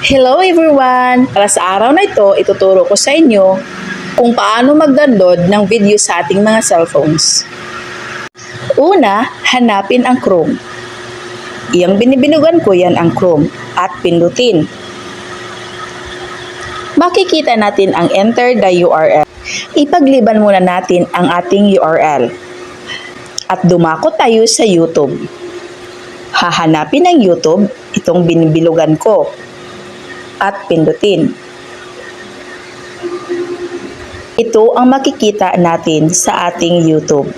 Hello everyone! Para sa araw na ito, ituturo ko sa inyo kung paano mag-download ng video sa ating mga cellphones. Una, hanapin ang Chrome. Iyang binibinugan ko yan ang Chrome at pindutin. Makikita natin ang enter the URL. Ipagliban muna natin ang ating URL at dumako tayo sa YouTube. Hahanapin ang YouTube, itong binibilugan ko, at pindutin. Ito ang makikita natin sa ating YouTube.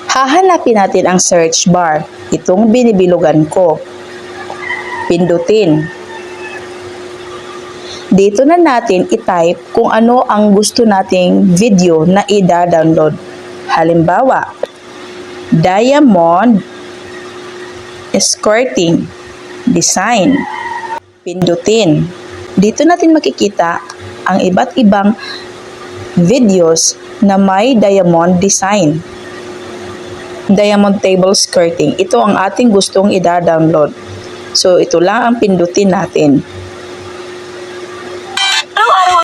Hahanapin natin ang search bar, itong binibilugan ko. Pindutin. Dito na natin i-type kung ano ang gusto nating video na i-download. Halimbawa, diamond skirting design. Pindutin. Dito natin makikita ang iba't ibang videos na may diamond design. Diamond table skirting. Ito ang ating gustong i-download. So, ito lang ang pindutin natin.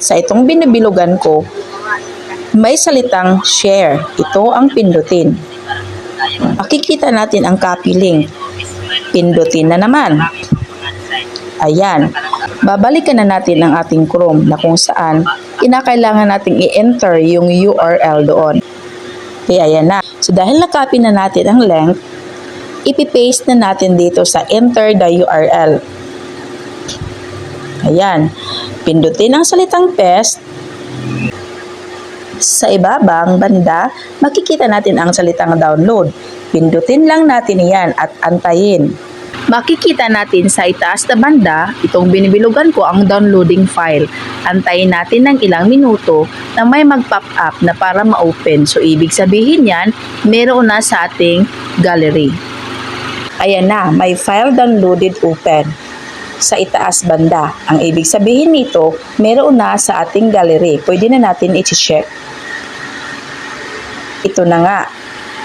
Sa itong binibilugan ko, may salitang share. Ito ang pindutin. Makikita natin ang copy link. Pindutin na naman. Ayan. Babalikan na natin ang ating Chrome na kung saan kinakailangan nating i-enter yung URL doon. Kaya ayan na. So dahil na-copy na natin ang link, ipipaste na natin dito sa enter the URL. Ayan. Pindutin ang salitang paste. Sa ibabang banda, makikita natin ang salitang download. Pindutin lang natin iyan at antayin. Makikita natin sa itaas na banda, itong binibilugan ko ang downloading file. Antayin natin ng ilang minuto na may mag-pop up na para ma-open. So, ibig sabihin yan, meron na sa ating gallery. Ayan na, may file downloaded open sa itaas banda. Ang ibig sabihin nito, meron na sa ating gallery. Pwede na natin i-check. Ito na nga.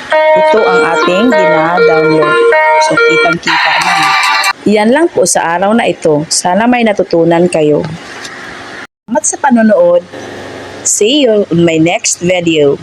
Ito ang ating dina-download. So, kitang-kita na. Yan lang po sa araw na ito. Sana may natutunan kayo. Salamat sa panonood. See you on my next video.